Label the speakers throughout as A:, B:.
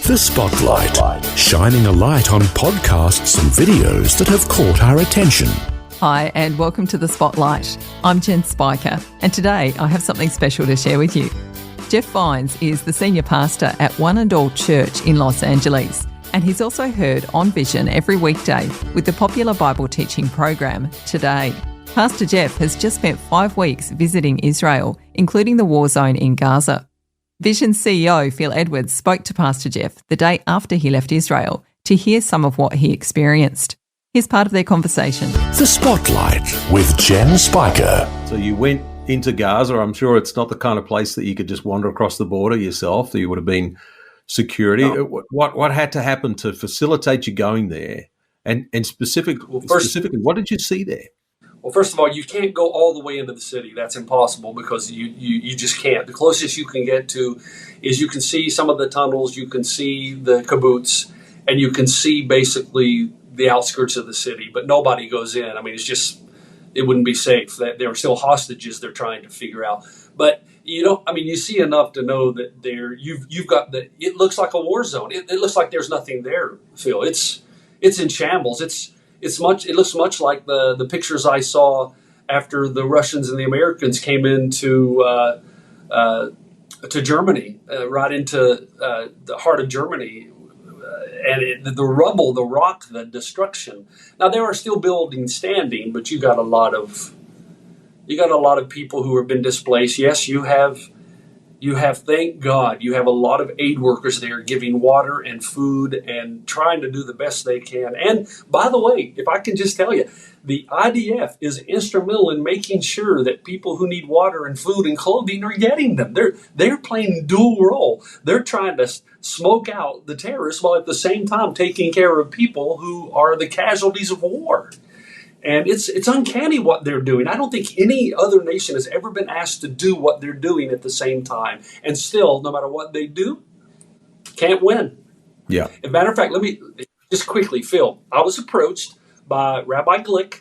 A: The Spotlight, shining a light on podcasts and videos that have caught our attention.
B: Hi, and welcome to The Spotlight. I'm Jen Spiker, and today I have something special to share with you. Jeff Vines is the senior pastor at One and All Church in Los Angeles, and he's also heard on Vision every weekday with the popular Bible teaching program Today. Pastor Jeff has just spent 5 weeks visiting Israel, including the war zone in Gaza. Vision CEO Phil Edwards spoke to Pastor Jeff the day after he left Israel to hear some of what he experienced. Here's part of their conversation.
A: The Spotlight with Jen Spiker.
C: So you went into Gaza. I'm sure it's not the kind of place that you could just wander across the border yourself. You would have been security. No. What had to happen to facilitate you going there? And specifically, what did you see there?
D: Well, first of all, you can't go all the way into the city. That's impossible because you just can't. The closest you can get to is you can see some of the tunnels, you can see the kibbutz, and you can see basically the outskirts of the city, but nobody goes in. I mean, it wouldn't be safe. There are still hostages they're trying to figure out. But you see enough to know that you've got it looks like a war zone. It looks like there's nothing there, Phil. It's in shambles. It looks much like the pictures I saw after the Russians and the Americans came into to Germany, right into the heart of Germany, and the rubble, the rock, the destruction. Now there are still buildings standing, but you got a lot of people who have been displaced. Yes, you have. Thank God, you have a lot of aid workers there giving water and food and trying to do the best they can. And by the way, if I can just tell you, the IDF is instrumental in making sure that people who need water and food and clothing are getting them. They're playing dual role. They're trying to smoke out the terrorists while at the same time taking care of people who are the casualties of war. And it's uncanny what they're doing. I don't think any other nation has ever been asked to do what they're doing at the same time. And still, no matter what they do, can't win.
C: Yeah.
D: As a matter of fact, let me just quickly, Phil, I was approached by Rabbi Glick.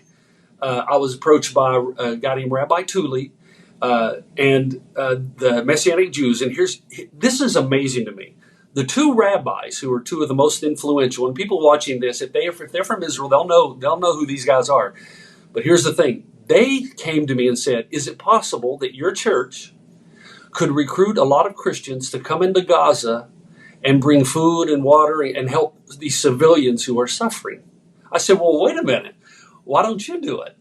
D: I was approached by a guy named Rabbi Tully and the Messianic Jews. And this is amazing to me. The two rabbis who are two of the most influential, and people watching this, if they're from Israel, they'll know who these guys are. But here's the thing. They came to me and said, is it possible that your church could recruit a lot of Christians to come into Gaza and bring food and water and help these civilians who are suffering? I said, well, wait a minute. Why don't you do it?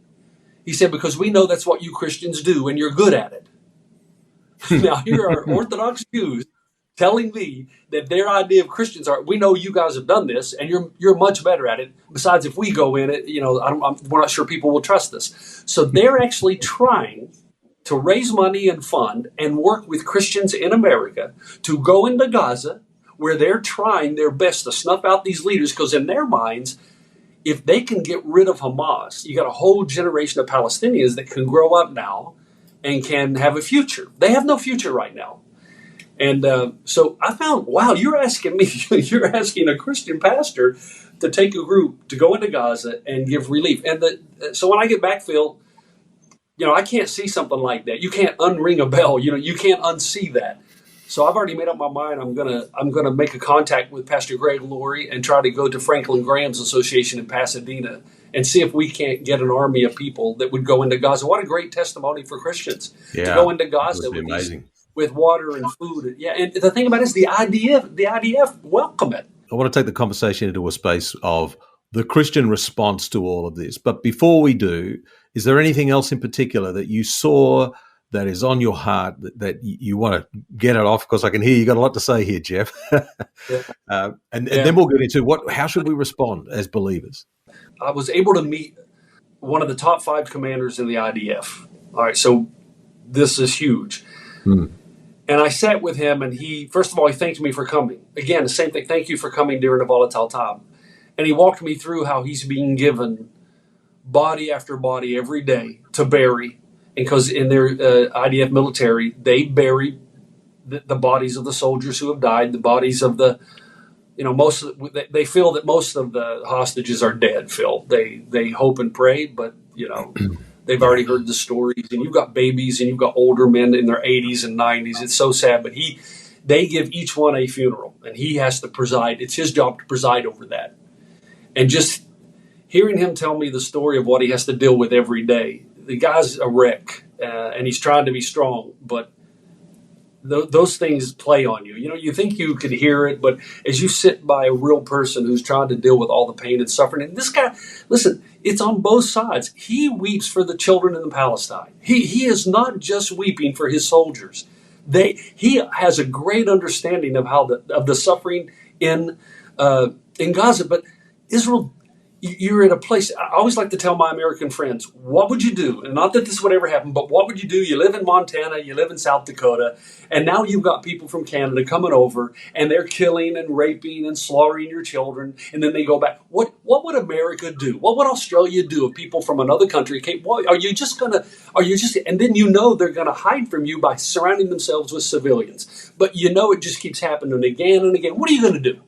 D: He said, because we know that's what you Christians do and you're good at it. Now, here are Orthodox Jews telling me that their idea of Christians are, we know you guys have done this and you're much better at it. Besides, if we go in it, we're not sure people will trust us. So they're actually trying to raise money and fund and work with Christians in America to go into Gaza, where they're trying their best to snuff out these leaders, because in their minds, if they can get rid of Hamas, you got a whole generation of Palestinians that can grow up now and can have a future. They have no future right now. And so I found, wow, you're asking a Christian pastor to take a group to go into Gaza and give relief. And so when I get back, Phil, I can't see something like that. You can't unring a bell. You can't unsee that. So I've already made up my mind. I'm gonna make a contact with Pastor Greg Laurie and try to go to Franklin Graham's Association in Pasadena and see if we can't get an army of people that would go into Gaza. What a great testimony for Christians to go into Gaza.
C: That would be amazing.
D: With water and food. Yeah, and the thing about it is the IDF welcome it.
C: I want to take the conversation into a space of the Christian response to all of this. But before we do, is there anything else in particular that you saw that is on your heart that you want to get it off? Because I can hear you got a lot to say here, Jeff. And then we'll get into how should we respond as believers?
D: I was able to meet one of the top 5 commanders in the IDF. All right, so this is huge. And I sat with him, and first of all, he thanked me for coming. Again, the same thing. Thank you for coming during a volatile time. And he walked me through how he's being given body after body every day to bury. And because in their IDF military, they bury the bodies of the soldiers who have died, the bodies of they feel that most of the hostages are dead, Phil. They hope and pray, but, they've already heard the stories, and you've got babies and you've got older men in their 80s and 90s. It's so sad, but they give each one a funeral, and he has to preside. It's his job to preside over that. And just hearing him tell me the story of what he has to deal with every day, the guy's a wreck, and he's trying to be strong, but those things play on you. You know, you think you could hear it, but as you sit by a real person who's trying to deal with all the pain and suffering, and this guy, listen, it's on both sides. He weeps for the children in Palestine. He is not just weeping for his soldiers. He has a great understanding of of the suffering in Gaza, but Israel. You're in a place, I always like to tell my American friends, what would you do? And not that this would ever happen, but what would you do? You live in Montana, you live in South Dakota, and now you've got people from Canada coming over, and they're killing and raping and slaughtering your children, and then they go back. What would America do? What would Australia do if people from another country came? And then you know they're going to hide from you by surrounding themselves with civilians. But you know it just keeps happening again and again. What are you going to do?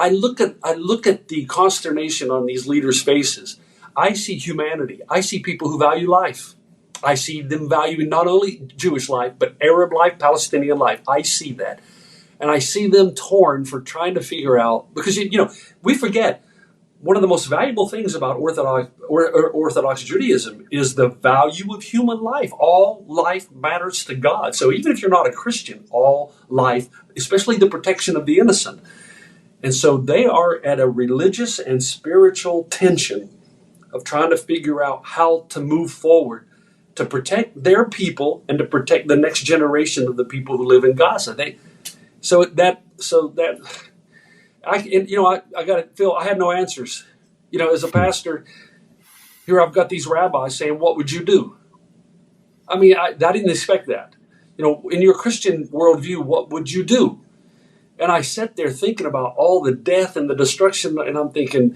D: I look at the consternation on these leaders' faces. I see humanity. I see people who value life. I see them valuing not only Jewish life, but Arab life, Palestinian life. I see that. And I see them torn for trying to figure out, because, you know, we forget one of the most valuable things about Orthodox Judaism is the value of human life. All life matters to God. So even if you're not a Christian, all life, especially the protection of the innocent. And so they are at a religious and spiritual tension of trying to figure out how to move forward to protect their people and to protect the next generation of the people who live in Gaza. I got to feel I had no answers. You know, as a pastor, here I've got these rabbis saying, "What would you do?" I mean, I didn't expect that. You know, in your Christian worldview, what would you do? And I sat there thinking about all the death and the destruction, and I'm thinking,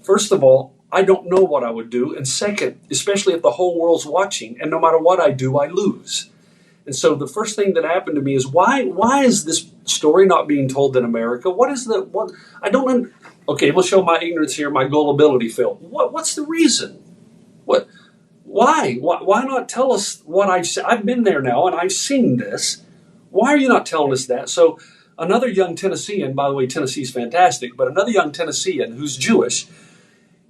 D: first of all, I don't know what I would do. And second, especially if the whole world's watching, and no matter what I do, I lose. And so the first thing that happened to me is, why is this story not being told in America? Okay, we'll show my ignorance here, my gullibility, Phil. What's the reason? Why not tell us what I've seen? I've been there now, and I've seen this. Why are you not telling us that? So another young Tennessean, by the way, Tennessee's fantastic, but another young Tennessean who's Jewish,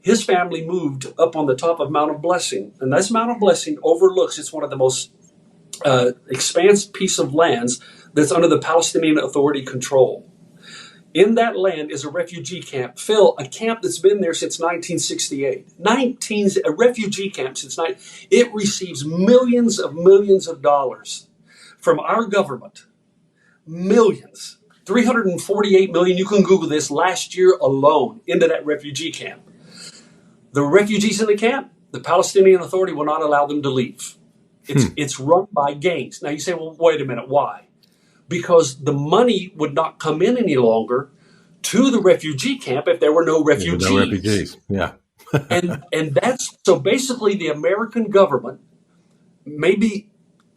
D: his family moved up on the top of Mount of Blessing. And this Mount of Blessing overlooks, it's one of the most expansive piece of lands that's under the Palestinian Authority control. In that land is a refugee camp. Phil, a camp that's been there since 1968. A refugee camp since it receives millions of dollars from our government. Millions. 348 million, you can Google this, last year alone into that refugee camp. The refugees in the camp, the Palestinian Authority will not allow them to leave. It's run by gangs. Now you say, well, wait a minute, why? Because the money would not come in any longer to the refugee camp if there were no refugees.
C: No refugees, yeah.
D: and that's, so basically the American government, maybe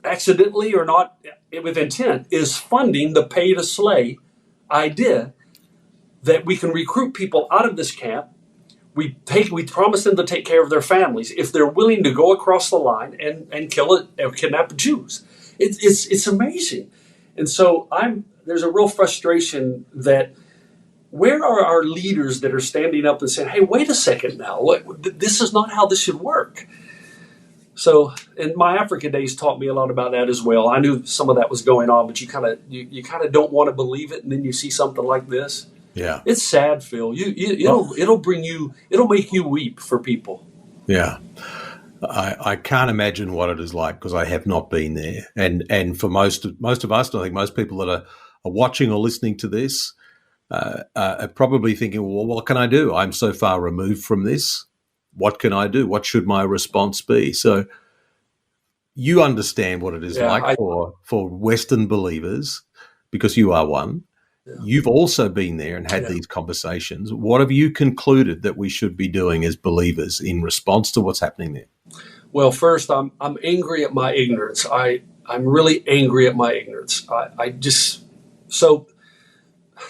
D: accidentally or not with intent, is funding the pay to slay idea that we can recruit people out of this camp. We promise them to take care of their families if they're willing to go across the line and kill it or kidnap Jews. It's amazing. And so there's a real frustration that where are our leaders that are standing up and saying, hey, wait a second now, this is not how this should work. So, and my Africa days taught me a lot about that as well. I knew some of that was going on, but you kind of don't want to believe it, and then you see something like this.
C: Yeah,
D: it's sad, Phil. It'll make you weep for people.
C: Yeah, I can't imagine what it is like because I have not been there, and for most of us, I think most people that are watching or listening to this are probably thinking, well, what can I do? I'm so far removed from this. What can I do? What should my response be? So you understand what it is for Western believers, because you are one. Yeah. You've also been there and had these conversations. What have you concluded that we should be doing as believers in response to what's happening there?
D: Well, first, I'm angry at my ignorance. I'm really angry at my ignorance. So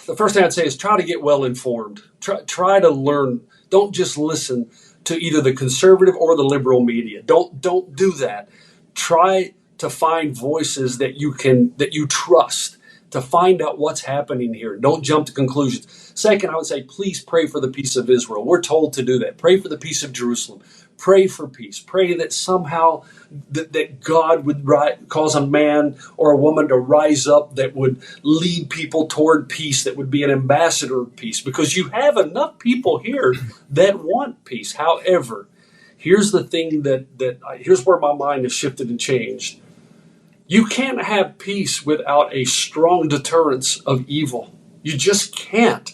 D: the first thing I'd say is try to get well informed. Try to learn. Don't just listen to either the conservative or the liberal media. Don't do that. Try to find voices that you trust, to find out what's happening here. Don't jump to conclusions. Second, I would say, please pray for the peace of Israel. We're told to do that. Pray for the peace of Jerusalem. Pray for peace. Pray that somehow that God would cause a man or a woman to rise up that would lead people toward peace, that would be an ambassador of peace, because you have enough people here that want peace. However, here's the thing here's where my mind has shifted and changed. You can't have peace without a strong deterrence of evil. You just can't.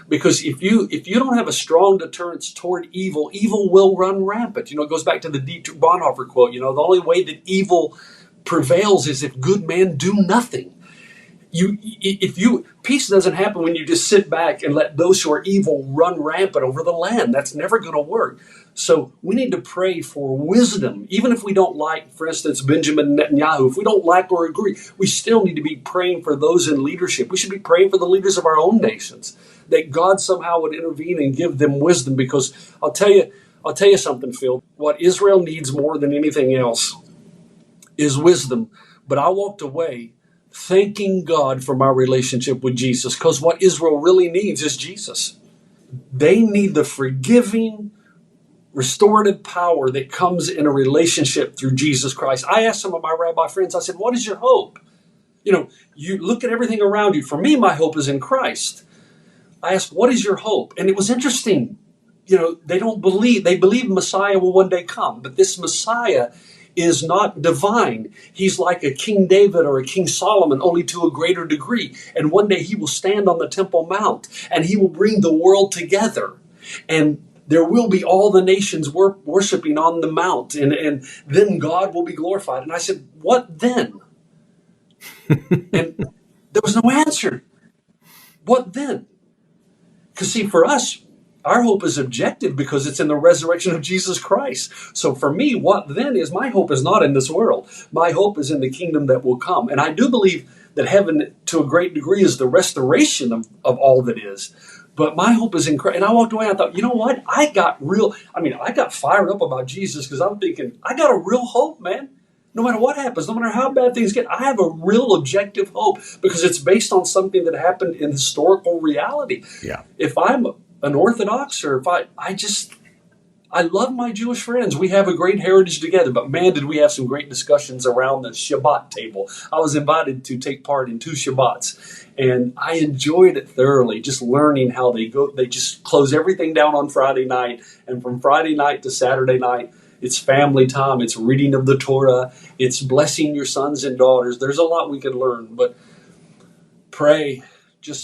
D: Because if you don't have a strong deterrence toward evil, evil will run rampant. It goes back to the Dietrich Bonhoeffer quote. The only way that evil prevails is if good men do nothing. Peace doesn't happen when you just sit back and let those who are evil run rampant over the land. That's never going to work. So we need to pray for wisdom. Even if we don't like, for instance, Benjamin Netanyahu, if we don't like or agree, we still need to be praying for those in leadership. We should be praying for the leaders of our own nations, that God somehow would intervene and give them wisdom. Because I'll tell you something, Phil. What Israel needs more than anything else is wisdom. But I walked away thanking God for my relationship with Jesus, because what Israel really needs is Jesus. They need the forgiving, restorative power that comes in a relationship through Jesus Christ. I asked some of my rabbi friends, I said, what is your hope? You look at everything around you. For me, my hope is in Christ. I asked, what is your hope? And it was interesting. They believe Messiah will one day come, but this Messiah is not divine. He's like a King David or a King Solomon, only to a greater degree. And one day he will stand on the Temple Mount and he will bring the world together. And there will be all the nations worshiping on the mount. And then God will be glorified. And I said, what then? And there was no answer. What then? Because see, for us, our hope is objective because it's in the resurrection of Jesus Christ. So for me, what then is, my hope is not in this world. My hope is in the kingdom that will come. And I do believe that heaven, to a great degree, is the restoration of all that is. But my hope is in Christ. And I walked away and I thought, you know what? I got fired up about Jesus because I'm thinking, I got a real hope, man. No matter what happens, no matter how bad things get, I have a real objective hope because it's based on something that happened in historical reality.
C: Yeah.
D: If I'm an Orthodox, or if I love my Jewish friends. We have a great heritage together, but man, did we have some great discussions around the Shabbat table. I was invited to take part in 2 Shabbats, and I enjoyed it thoroughly, just learning how they just close everything down on Friday night, and from Friday night to Saturday night, it's family time, it's reading of the Torah, it's blessing your sons and daughters. There's a lot we could learn, but pray.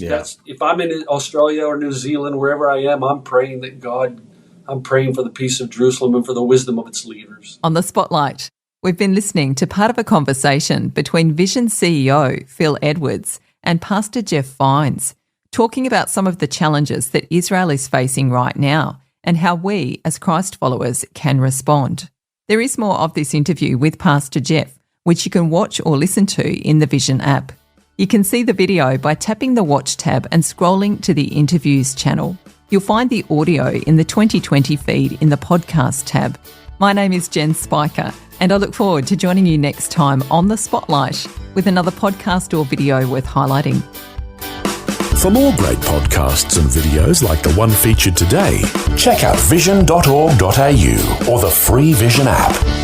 D: That's, if I'm in Australia or New Zealand, wherever I am, I'm praying for the peace of Jerusalem and for the wisdom of its leaders.
B: On the Spotlight, we've been listening to part of a conversation between Vision CEO Phil Edwards and Pastor Jeff Vines, talking about some of the challenges that Israel is facing right now and how we, as Christ followers, can respond. There is more of this interview with Pastor Jeff, which you can watch or listen to in the Vision app. You can see the video by tapping the Watch tab and scrolling to the Interviews channel. You'll find the audio in the 2020 feed in the Podcast tab. My name is Jen Spiker, and I look forward to joining you next time on The Spotlight with another podcast or video worth highlighting.
A: For more great podcasts and videos like the one featured today, check out vision.org.au or the free Vision app.